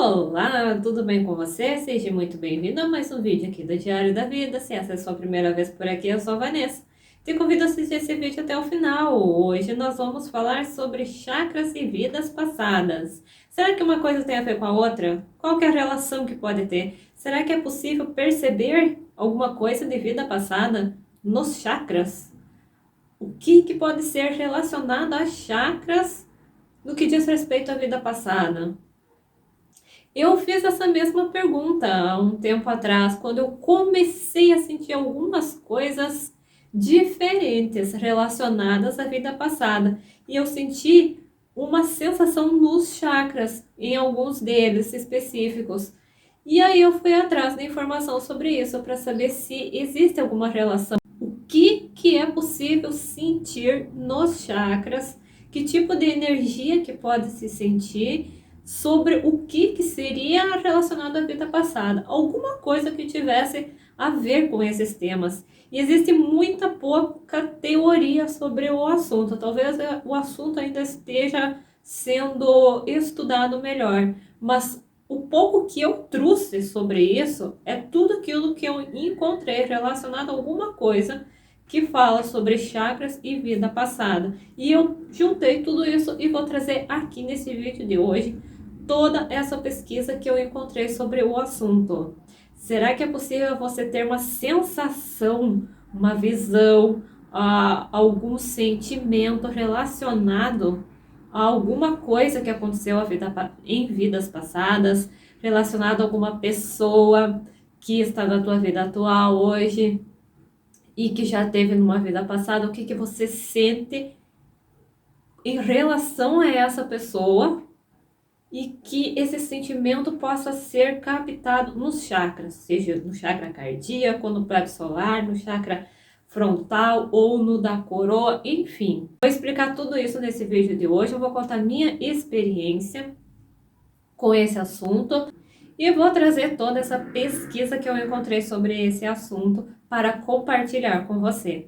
Olá, tudo bem com você? Seja muito bem-vindo a mais um vídeo aqui do Diário da Vida. Se essa é a sua primeira vez por aqui, eu sou a Vanessa. Te convido a assistir esse vídeo até o final. Hoje nós vamos falar sobre chakras e vidas passadas. Será que uma coisa tem a ver com a outra? Qual que é a relação que pode ter? Será que é possível perceber alguma coisa de vida passada nos chakras? O que pode ser relacionado a chakras no que diz respeito à vida passada? Eu fiz essa mesma pergunta há um tempo atrás, quando eu comecei a sentir algumas coisas diferentes relacionadas à vida passada. E eu senti uma sensação nos chakras, em alguns deles específicos. E aí eu fui atrás da informação sobre isso, para saber se existe alguma relação. O que é possível sentir nos chakras? Que tipo de energia que pode se sentir? Sobre o que seria relacionado à vida passada, alguma coisa que tivesse a ver com esses temas. E existe muita pouca teoria sobre o assunto, talvez o assunto ainda esteja sendo estudado melhor, mas o pouco que eu trouxe sobre isso é tudo aquilo que eu encontrei relacionado a alguma coisa que fala sobre chakras e vida passada. E eu juntei tudo isso e vou trazer aqui nesse vídeo de hoje toda essa pesquisa que eu encontrei sobre o assunto. Será que é possível você ter uma sensação, uma visão, algum sentimento relacionado a alguma coisa que aconteceu em vidas passadas, relacionado a alguma pessoa que está na tua vida atual hoje e que já teve numa vida passada? O que você sente em relação a essa pessoa? E que esse sentimento possa ser captado nos chakras, seja no chakra cardíaco, no plexo solar, no chakra frontal ou no da coroa, enfim. Vou explicar tudo isso nesse vídeo de hoje. Eu vou contar minha experiência com esse assunto e vou trazer toda essa pesquisa que eu encontrei sobre esse assunto para compartilhar com você.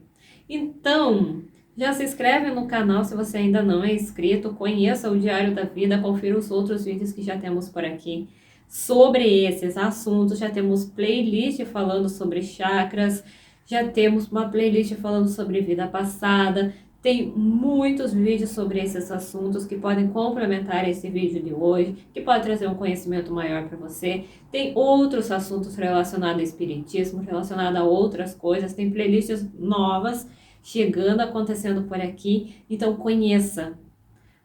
Então, já se inscreve no canal se você ainda não é inscrito, conheça o Diário da Vida, confira os outros vídeos que já temos por aqui sobre esses assuntos. Já temos playlist falando sobre chakras, já temos uma playlist falando sobre vida passada. Tem muitos vídeos sobre esses assuntos que podem complementar esse vídeo de hoje, que pode trazer um conhecimento maior para você. Tem outros assuntos relacionados ao espiritismo, relacionados a outras coisas, tem playlists novas chegando, acontecendo por aqui. Então conheça,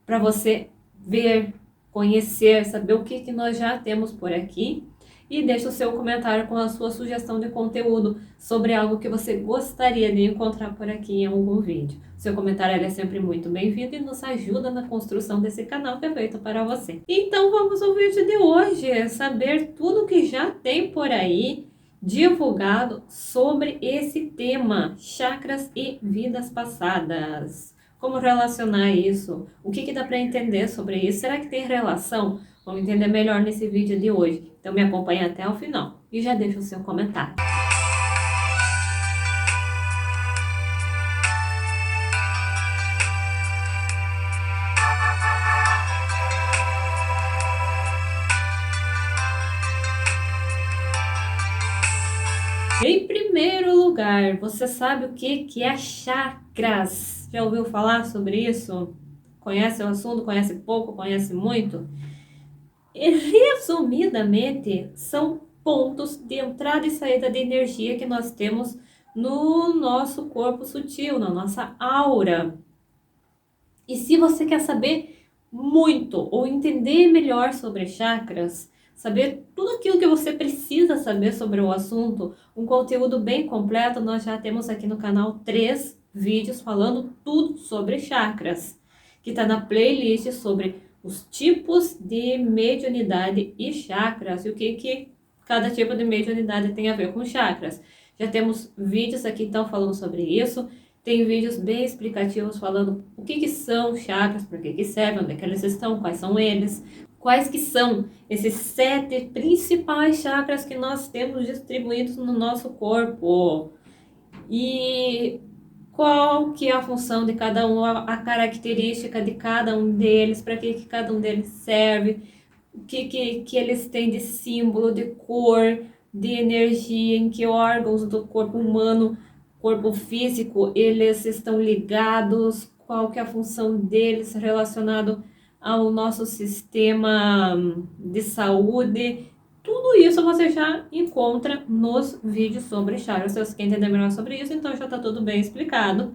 para você ver, conhecer, saber o que nós já temos por aqui. E deixe o seu comentário com a sua sugestão de conteúdo sobre algo que você gostaria de encontrar por aqui em algum vídeo. Seu comentário é sempre muito bem-vindo e nos ajuda na construção desse canal que é feito para você. Então vamos ao vídeo de hoje, saber tudo que já tem por aí divulgado sobre esse tema, chakras e vidas passadas. Como relacionar isso? O que dá para entender sobre isso? Será que tem relação? Vamos entender melhor nesse vídeo de hoje. Então me acompanhe até o final e já deixa o seu comentário. Em primeiro lugar, você sabe o que é chakras? Já ouviu falar sobre isso? Conhece o assunto? Conhece pouco? Conhece muito? E, resumidamente, são pontos de entrada e saída de energia que nós temos no nosso corpo sutil, na nossa aura. E se você quer saber muito ou entender melhor sobre chakras, saber tudo aquilo que você precisa saber sobre o assunto, um conteúdo bem completo, nós já temos aqui no canal 3 vídeos falando tudo sobre chakras, que está na playlist sobre os tipos de mediunidade e chakras e o que cada tipo de mediunidade tem a ver com chakras. Já temos vídeos aqui então falando sobre isso. Tem vídeos bem explicativos falando o que são chakras, para que servem, onde é que eles estão, quais são eles, quais que são esses 7 principais chakras que nós temos distribuídos no nosso corpo. E qual que é a função de cada um, a característica de cada um deles, para que cada um deles serve, que eles têm de símbolo, de cor, de energia, em que órgãos do corpo humano, corpo físico, eles estão ligados, qual que é a função deles relacionado ao nosso sistema de saúde. Tudo isso você já encontra nos vídeos sobre chakras. Se você quer entender melhor sobre isso, então já está tudo bem explicado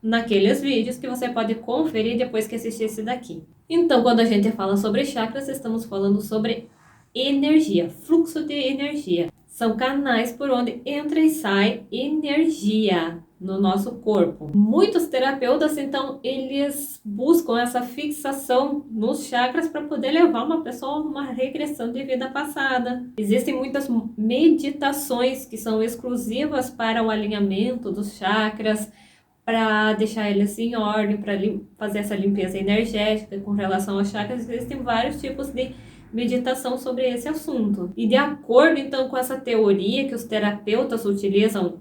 naqueles vídeos que você pode conferir depois que assistir esse daqui. Então, quando a gente fala sobre chakras, estamos falando sobre energia, fluxo de energia. São canais por onde entra e sai energia no nosso corpo. Muitos terapeutas, então, eles buscam essa fixação nos chakras para poder levar uma pessoa a uma regressão de vida passada. Existem muitas meditações que são exclusivas para o alinhamento dos chakras, para deixar eles em ordem, para fazer essa limpeza energética com relação aos chakras. Existem vários tipos de meditação sobre esse assunto. E de acordo, então, com essa teoria que os terapeutas utilizam,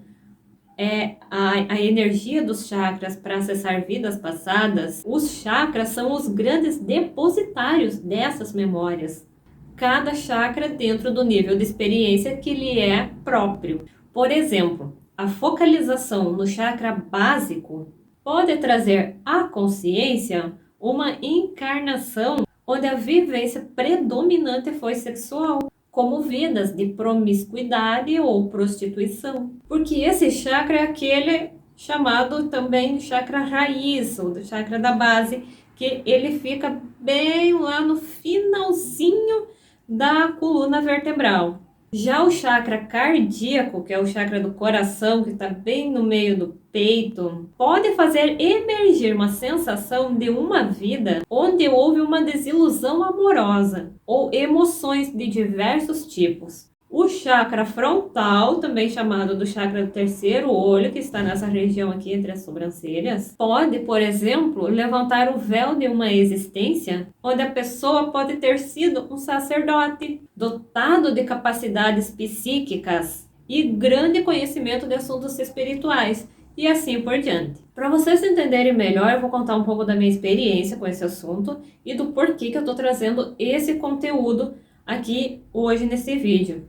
a energia dos chakras para acessar vidas passadas, os chakras são os grandes depositários dessas memórias. Cada chakra dentro do nível de experiência que lhe é próprio. Por exemplo, a focalização no chakra básico pode trazer à consciência uma encarnação onde a vivência predominante foi sexual, como vidas de promiscuidade ou prostituição. Porque esse chakra é aquele chamado também de chakra raiz, ou do chakra da base, que ele fica bem lá no finalzinho da coluna vertebral. Já o chakra cardíaco, que é o chakra do coração, que está bem no meio do peito, pode fazer emergir uma sensação de uma vida onde houve uma desilusão amorosa ou emoções de diversos tipos. O chakra frontal, também chamado do chakra do terceiro olho, que está nessa região aqui entre as sobrancelhas, pode, por exemplo, levantar o véu de uma existência onde a pessoa pode ter sido um sacerdote, dotado de capacidades psíquicas e grande conhecimento de assuntos espirituais, e assim por diante. Para vocês entenderem melhor, eu vou contar um pouco da minha experiência com esse assunto e do porquê que eu estou trazendo esse conteúdo aqui hoje nesse vídeo.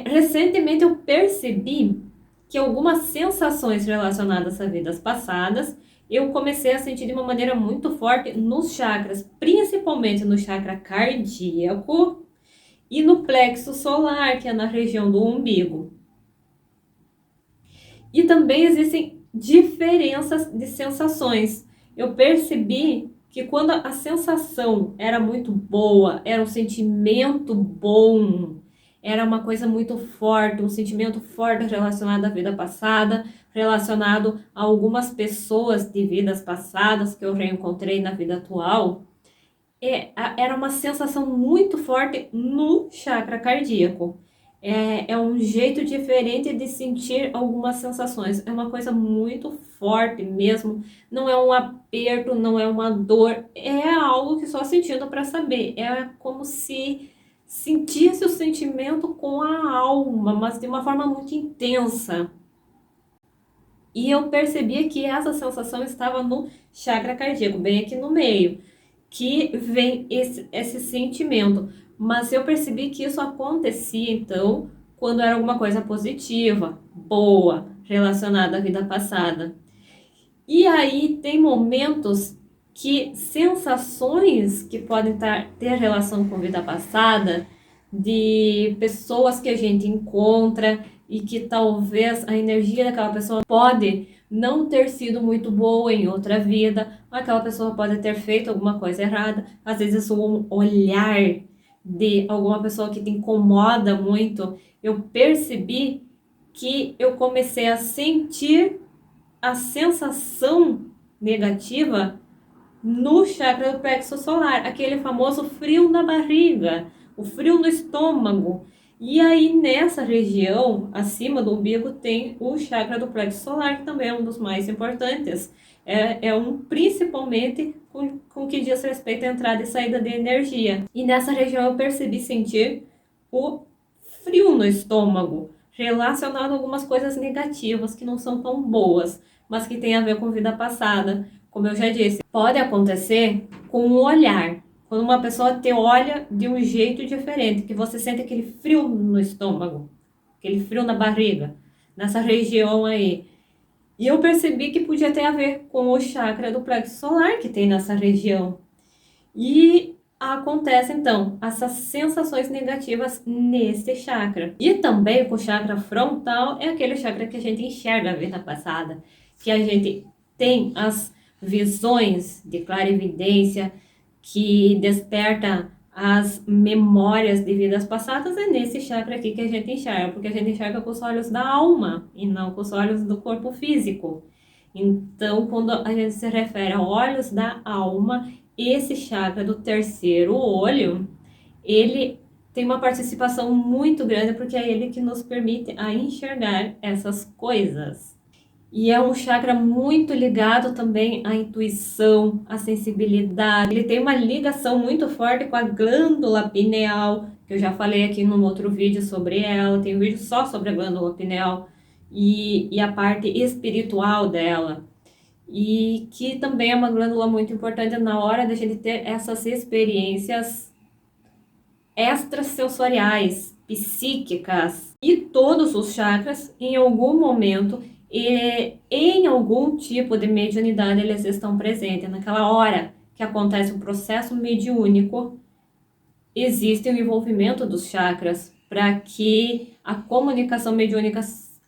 Recentemente eu percebi que algumas sensações relacionadas a vidas passadas eu comecei a sentir de uma maneira muito forte nos chakras, principalmente no chakra cardíaco e no plexo solar, que é na região do umbigo. E também existem diferenças de sensações. Eu percebi que quando a sensação era muito boa, era um sentimento bom, era uma coisa muito forte, um sentimento forte relacionado à vida passada, relacionado a algumas pessoas de vidas passadas que eu reencontrei na vida atual. Era uma sensação muito forte no chakra cardíaco. É um jeito diferente de sentir algumas sensações. É uma coisa muito forte mesmo. Não é um aperto, não é uma dor. É algo que só sentindo para saber. É como se sentisse o sentimento com a alma, mas de uma forma muito intensa. E eu percebia que essa sensação estava no chakra cardíaco, bem aqui no meio, que vem esse sentimento. Mas eu percebi que isso acontecia, então, quando era alguma coisa positiva, boa, relacionada à vida passada. E aí tem momentos que sensações que podem ter relação com vida passada, de pessoas que a gente encontra e que talvez a energia daquela pessoa pode não ter sido muito boa em outra vida, aquela pessoa pode ter feito alguma coisa errada, às vezes um olhar de alguma pessoa que te incomoda muito. Eu percebi que eu comecei a sentir a sensação negativa no chakra do plexo solar, aquele famoso frio na barriga, o frio no estômago. E aí nessa região, acima do umbigo, tem o chakra do plexo solar, que também é um dos mais importantes. Principalmente com que diz respeito à entrada e saída de energia. E nessa região eu percebi sentir o frio no estômago, relacionado a algumas coisas negativas que não são tão boas, mas que tem a ver com vida passada. Como eu já disse, pode acontecer com um olhar. Quando uma pessoa te olha de um jeito diferente, que você sente aquele frio no estômago, aquele frio na barriga, nessa região aí. E eu percebi que podia ter a ver com o chakra do plexo solar que tem nessa região. E acontece então essas sensações negativas nesse chakra. E também com o chakra frontal, é aquele chakra que a gente enxerga a vida passada, que a gente tem as visões de clarividência, que desperta as memórias de vidas passadas. É nesse chakra aqui que a gente enxerga, porque a gente enxerga com os olhos da alma e não com os olhos do corpo físico. Então, quando a gente se refere a olhos da alma, esse chakra do terceiro olho, ele tem uma participação muito grande, porque é ele que nos permite a enxergar essas coisas. E é um chakra muito ligado também à intuição, à sensibilidade. Ele tem uma ligação muito forte com a glândula pineal, que eu já falei aqui num outro vídeo sobre ela. Tem um vídeo só sobre a glândula pineal e a parte espiritual dela. E que também é uma glândula muito importante na hora da gente ter essas experiências extrasensoriais, psíquicas. E todos os chakras, em algum momento, em algum tipo de mediunidade, eles estão presentes. Naquela hora que acontece o processo mediúnico, existe o envolvimento dos chakras para que a comunicação mediúnica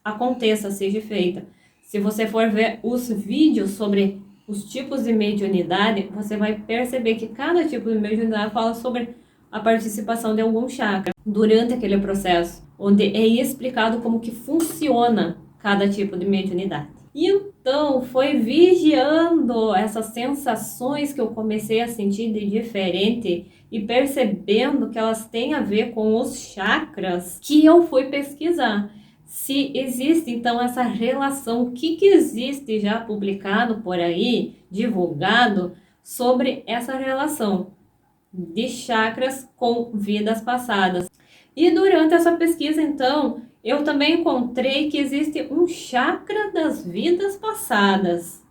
aconteça, seja feita. Se você for ver os vídeos sobre os tipos de mediunidade, você vai perceber que cada tipo de mediunidade fala sobre a participação de algum chakra durante aquele processo, onde é explicado como que funciona cada tipo de mediunidade. E então foi vigiando essas sensações que eu comecei a sentir de diferente e percebendo que elas têm a ver com os chakras, que eu fui pesquisar se existe então essa relação, o que existe já publicado por aí, divulgado, sobre essa relação de chakras com vidas passadas. E durante essa pesquisa, então, eu também encontrei que existe um chakra das vidas passadas,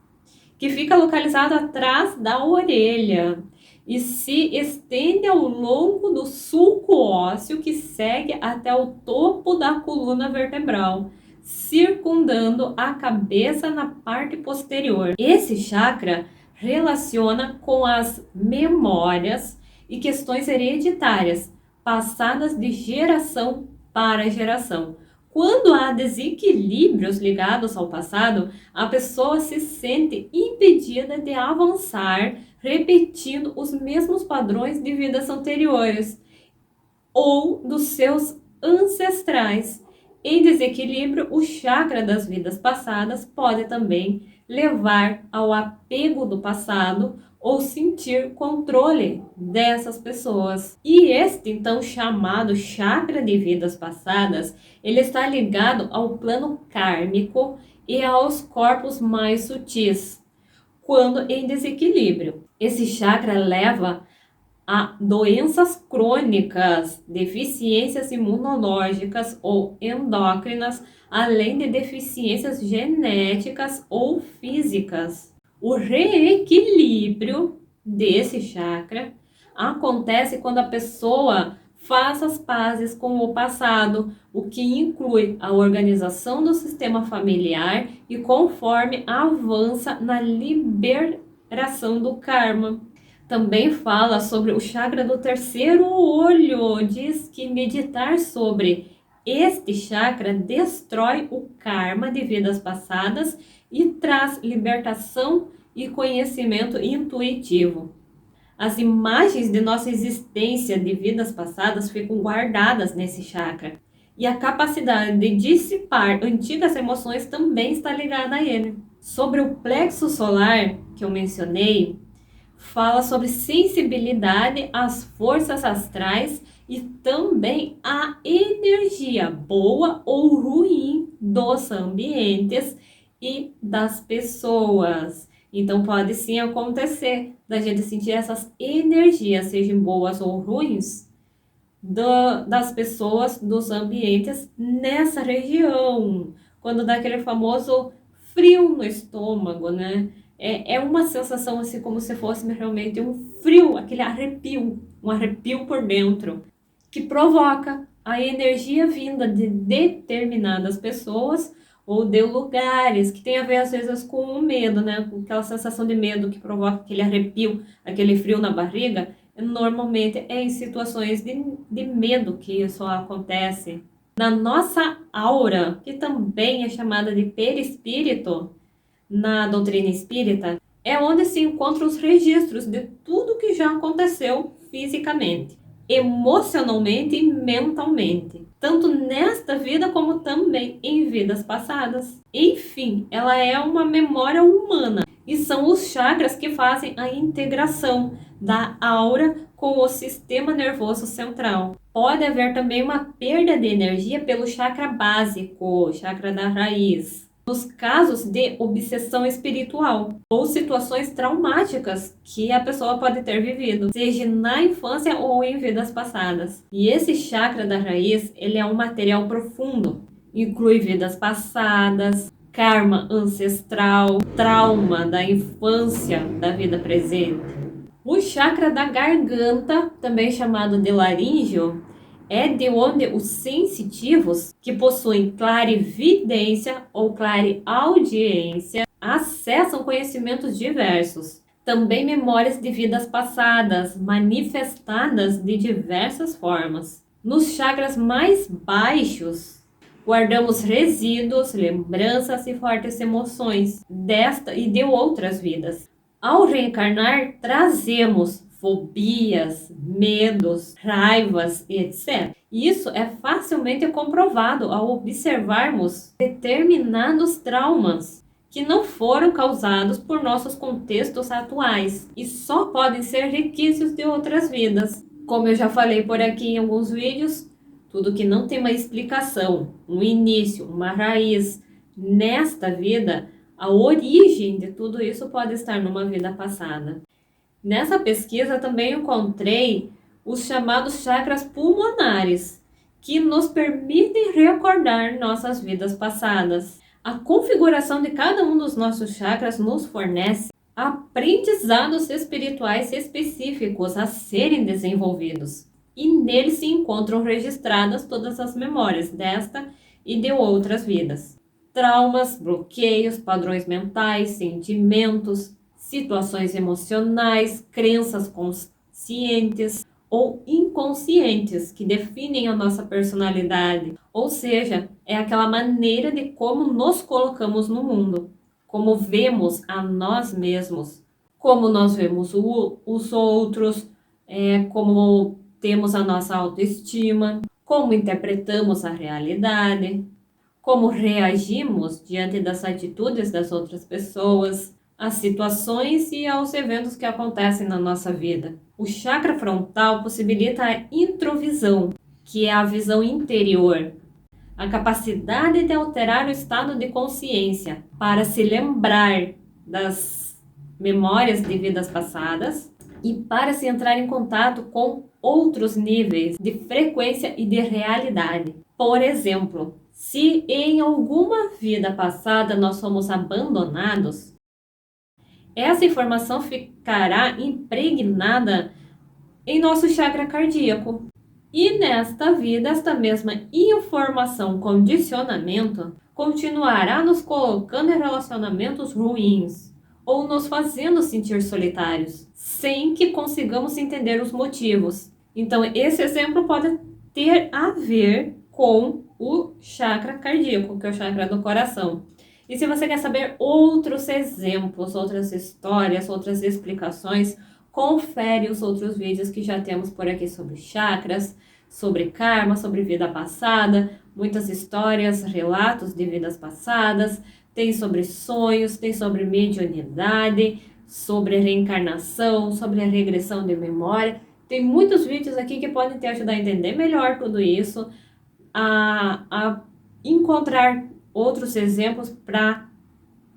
que fica localizado atrás da orelha e se estende ao longo do sulco ósseo que segue até o topo da coluna vertebral, circundando a cabeça na parte posterior. Esse chakra relaciona com as memórias e questões hereditárias, passadas de geração para geração. Quando há desequilíbrios ligados ao passado, a pessoa se sente impedida de avançar, repetindo os mesmos padrões de vidas anteriores ou dos seus ancestrais. Em desequilíbrio, o chakra das vidas passadas pode também levar ao apego do passado ou sentir controle dessas pessoas. E este então chamado chakra de vidas passadas, ele está ligado ao plano kármico e aos corpos mais sutis, quando em desequilíbrio. Esse chakra leva a doenças crônicas, deficiências imunológicas ou endócrinas, além de deficiências genéticas ou físicas. O reequilíbrio desse chakra acontece quando a pessoa faz as pazes com o passado, o que inclui a organização do sistema familiar e conforme avança na liberação do karma. Também fala sobre o chakra do terceiro olho. Diz que meditar sobre este chakra destrói o karma de vidas passadas e traz libertação e conhecimento intuitivo. As imagens de nossa existência de vidas passadas ficam guardadas nesse chakra. E a capacidade de dissipar antigas emoções também está ligada a ele. Sobre o plexo solar, que eu mencionei, fala sobre sensibilidade às forças astrais e também à energia boa ou ruim dos ambientes e das pessoas. Então pode sim acontecer da gente sentir essas energias, sejam boas ou ruins, das pessoas, dos ambientes nessa região. Quando dá aquele famoso frio no estômago, né? É uma sensação assim como se fosse realmente um frio, aquele arrepio, um arrepio por dentro, que provoca a energia vinda de determinadas pessoas ou de lugares, que tem a ver às vezes com o medo, né? Com aquela sensação de medo que provoca aquele arrepio, aquele frio na barriga. Normalmente é em situações de medo que isso acontece. Na nossa aura, que também é chamada de perispírito, na doutrina espírita, é onde se encontram os registros de tudo que já aconteceu fisicamente, emocionalmente e mentalmente, tanto nesta vida como também em vidas passadas. Enfim, ela é uma memória humana e são os chakras que fazem a integração da aura com o sistema nervoso central. Pode haver também uma perda de energia pelo chakra básico, chakra da raiz, nos casos de obsessão espiritual ou situações traumáticas que a pessoa pode ter vivido, seja na infância ou em vidas passadas. E esse chakra da raiz, ele é um material profundo, inclui vidas passadas, karma ancestral, trauma da infância, da vida presente. O chakra da garganta, também chamado de laríngeo, é de onde os sensitivos, que possuem clarividência ou clareaudiência, acessam conhecimentos diversos. Também memórias de vidas passadas, manifestadas de diversas formas. Nos chakras mais baixos, guardamos resíduos, lembranças e fortes emoções desta e de outras vidas. Ao reencarnar, trazemos fobias, medos, raivas, etc. Isso é facilmente comprovado ao observarmos determinados traumas que não foram causados por nossos contextos atuais e só podem ser resquícios de outras vidas. Como eu já falei por aqui em alguns vídeos, tudo que não tem uma explicação, um início, uma raiz nesta vida, a origem de tudo isso pode estar numa vida passada. Nessa pesquisa também encontrei os chamados chakras pulmonares, que nos permitem recordar nossas vidas passadas. A configuração de cada um dos nossos chakras nos fornece aprendizados espirituais específicos a serem desenvolvidos. E neles se encontram registradas todas as memórias desta e de outras vidas. Traumas, bloqueios, padrões mentais, sentimentos, situações emocionais, crenças conscientes ou inconscientes que definem a nossa personalidade, ou seja, é aquela maneira de como nos colocamos no mundo, como vemos a nós mesmos, como nós vemos os outros, como temos a nossa autoestima, como interpretamos a realidade, como reagimos diante das atitudes das outras pessoas, às situações e aos eventos que acontecem na nossa vida. O chakra frontal possibilita a introvisão, que é a visão interior, a capacidade de alterar o estado de consciência para se lembrar das memórias de vidas passadas e para se entrar em contato com outros níveis de frequência e de realidade. Por exemplo, se em alguma vida passada nós fomos abandonados, essa informação ficará impregnada em nosso chakra cardíaco. E nesta vida, esta mesma informação, condicionamento, continuará nos colocando em relacionamentos ruins ou nos fazendo sentir solitários, sem que consigamos entender os motivos. Então, esse exemplo pode ter a ver com o chakra cardíaco, que é o chakra do coração. E se você quer saber outros exemplos, outras histórias, outras explicações, confere os outros vídeos que já temos por aqui sobre chakras, sobre karma, sobre vida passada, muitas histórias, relatos de vidas passadas, tem sobre sonhos, tem sobre mediunidade, sobre reencarnação, sobre a regressão de memória. Tem muitos vídeos aqui que podem te ajudar a entender melhor tudo isso, a encontrar outros exemplos para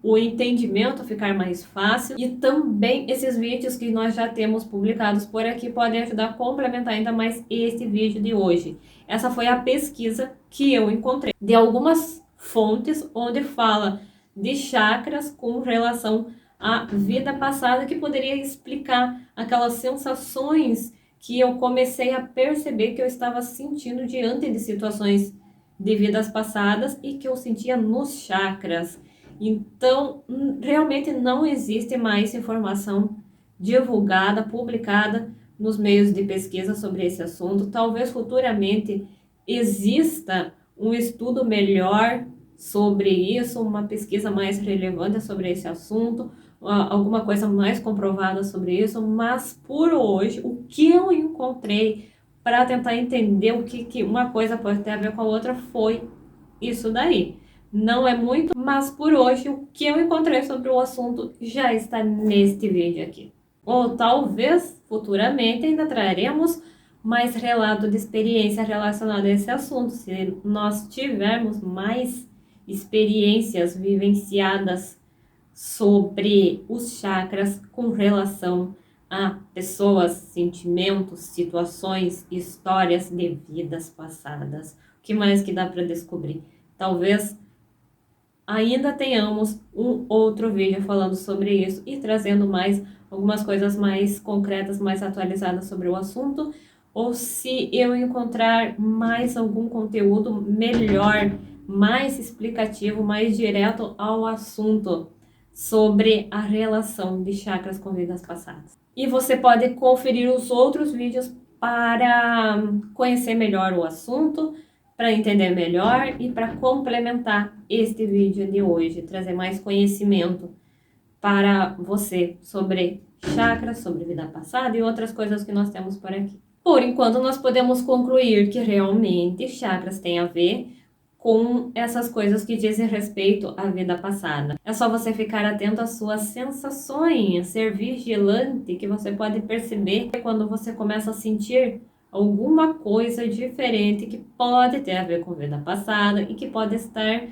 o entendimento ficar mais fácil, e também esses vídeos que nós já temos publicados por aqui podem ajudar a complementar ainda mais esse vídeo de hoje. Essa foi a pesquisa que eu encontrei de algumas fontes onde fala de chakras com relação a vida passada, que poderia explicar aquelas sensações que eu comecei a perceber que eu estava sentindo diante de situações de vidas passadas e que eu sentia nos chakras. Então, realmente não existe mais informação divulgada, publicada nos meios de pesquisa sobre esse assunto. Talvez futuramente exista um estudo melhor sobre isso, uma pesquisa mais relevante sobre esse assunto, alguma coisa mais comprovada sobre isso, mas por hoje, o que eu encontrei para tentar entender o que uma coisa pode ter a ver com a outra foi isso daí. Não é muito, mas por hoje o que eu encontrei sobre o assunto já está neste vídeo aqui. Ou talvez futuramente ainda traremos mais relato de experiência relacionada a esse assunto, se nós tivermos mais experiências vivenciadas sobre os chakras com relação a pessoas, sentimentos, situações, histórias de vidas passadas. O que mais que dá para descobrir? Talvez ainda tenhamos um outro vídeo falando sobre isso e trazendo mais algumas coisas mais concretas, mais atualizadas sobre o assunto, ou se eu encontrar mais algum conteúdo melhor, mais explicativo, mais direto ao assunto sobre a relação de chakras com vidas passadas. E você pode conferir os outros vídeos para conhecer melhor o assunto, para entender melhor e para complementar este vídeo de hoje, trazer mais conhecimento para você sobre chakras, sobre vida passada e outras coisas que nós temos por aqui. Por enquanto, nós podemos concluir que realmente chakras têm a ver com essas coisas que dizem respeito à vida passada. É só você ficar atento às suas sensações, ser vigilante, que você pode perceber quando você começa a sentir alguma coisa diferente que pode ter a ver com vida passada e que pode estar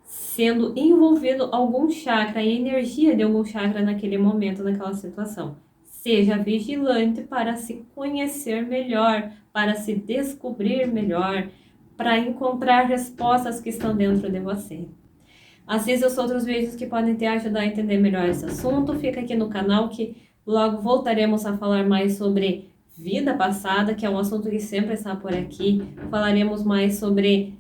sendo envolvido algum chakra, a energia de algum chakra naquele momento, naquela situação. Seja vigilante para se conhecer melhor, para se descobrir melhor, para encontrar respostas que estão dentro de você. Assista os outros vídeos que podem te ajudar a entender melhor esse assunto. Fica aqui no canal que logo voltaremos a falar mais sobre vida passada, que é um assunto que sempre está por aqui. Falaremos mais sobre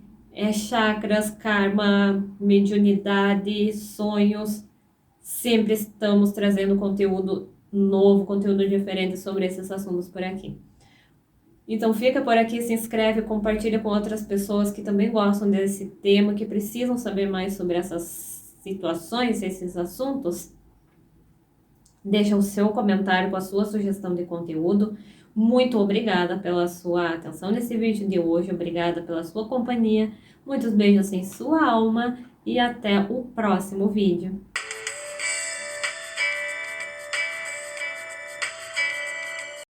chakras, karma, mediunidade, sonhos. Sempre estamos trazendo conteúdo novo, conteúdo diferente sobre esses assuntos por aqui. Então fica por aqui, se inscreve, compartilha com outras pessoas que também gostam desse tema, que precisam saber mais sobre essas situações, esses assuntos. Deixa o seu comentário com a sua sugestão de conteúdo. Muito obrigada pela sua atenção nesse vídeo de hoje, obrigada pela sua companhia. Muitos beijos em sua alma e até o próximo vídeo.